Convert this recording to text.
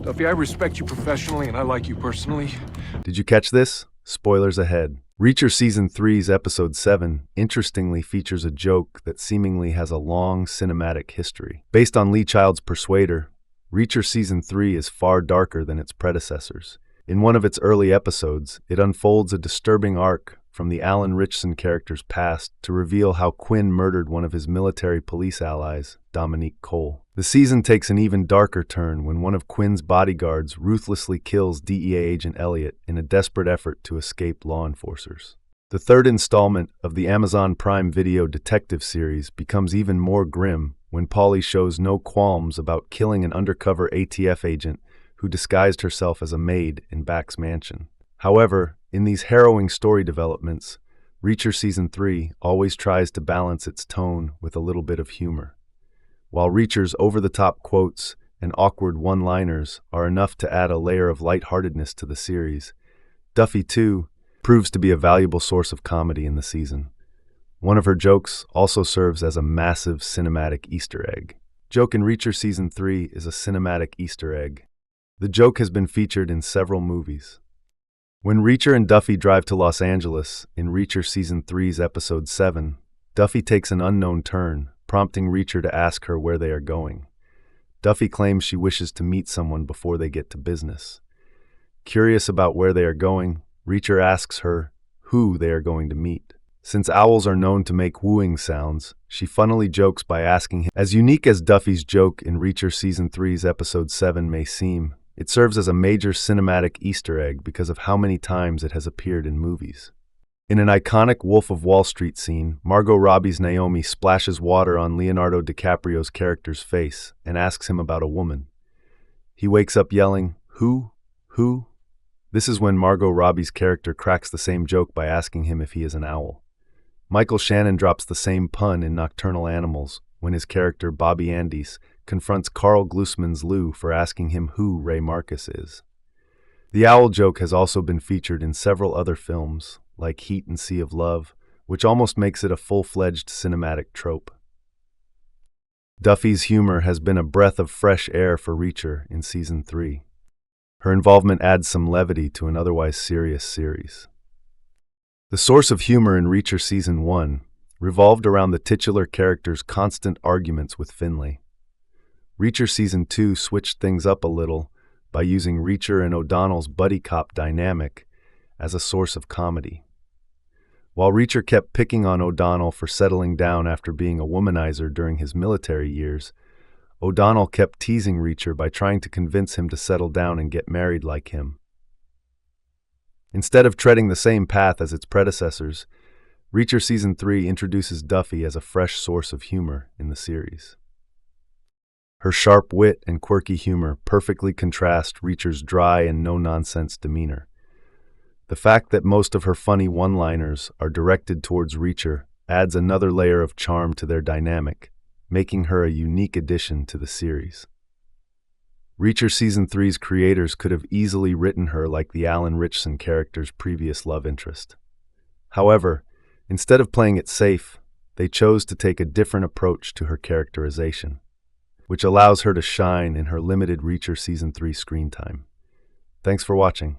Duffy, I respect you professionally and I like you personally. Did you catch this? Spoilers ahead. Reacher Season 3's Episode 7 interestingly features a joke that seemingly has a long cinematic history. Based on Lee Child's Persuader, Reacher Season 3 is far darker than its predecessors. In one of its early episodes, it unfolds a disturbing arc from the Alan Ritchson character's past to reveal how Quinn murdered one of his military police allies, Dominique Cole. The season takes an even darker turn when one of Quinn's bodyguards ruthlessly kills DEA agent Elliot in a desperate effort to escape law enforcers. The third installment of the Amazon Prime Video detective series becomes even more grim when Polly shows no qualms about killing an undercover ATF agent who disguised herself as a maid in Beck's mansion. However, in these harrowing story developments, Reacher Season 3 always tries to balance its tone with a little bit of humor. While Reacher's over-the-top quotes and awkward one-liners are enough to add a layer of lightheartedness to the series, Duffy, too, proves to be a valuable source of comedy in the season. One of her jokes also serves as a massive cinematic Easter egg. Joke in Reacher Season 3 is a cinematic Easter egg. The joke has been featured in several movies. When Reacher and Duffy drive to Los Angeles in Reacher Season 3's Episode 7, Duffy takes an unknown turn, prompting Reacher to ask her where they are going. Duffy claims she wishes to meet someone before they get to business. Curious about where they are going, Reacher asks her who they are going to meet. Since owls are known to make wooing sounds, she funnily jokes by asking him. As unique as Duffy's joke in Reacher Season 3's Episode 7 may seem, it serves as a major cinematic Easter egg because of how many times it has appeared in movies. In an iconic Wolf of Wall Street scene, Margot Robbie's Naomi splashes water on Leonardo DiCaprio's character's face and asks him about a woman. He wakes up yelling, "Who? Who?" This is when Margot Robbie's character cracks the same joke by asking him if he is an owl. Michael Shannon drops the same pun in Nocturnal Animals when his character Bobby Andis confronts Carl Glusman's Lou for asking him who Ray Marcus is. The owl joke has also been featured in several other films, like Heat and Sea of Love, which almost makes it a full-fledged cinematic trope. Duffy's humor has been a breath of fresh air for Reacher in Season 3. Her involvement adds some levity to an otherwise serious series. The source of humor in Reacher Season 1 revolved around the titular character's constant arguments with Finley. Reacher Season 2 switched things up a little by using Reacher and O'Donnell's buddy cop dynamic as a source of comedy. While Reacher kept picking on O'Donnell for settling down after being a womanizer during his military years, O'Donnell kept teasing Reacher by trying to convince him to settle down and get married like him. Instead of treading the same path as its predecessors, Reacher Season 3 introduces Duffy as a fresh source of humor in the series. Her sharp wit and quirky humor perfectly contrast Reacher's dry and no-nonsense demeanor. The fact that most of her funny one-liners are directed towards Reacher adds another layer of charm to their dynamic, making her a unique addition to the series. Reacher Season 3's creators could have easily written her like the Alan Ritchson character's previous love interest. However, instead of playing it safe, they chose to take a different approach to her characterization, which allows her to shine in her limited Reacher Season 3 screen time. Thanks for watching.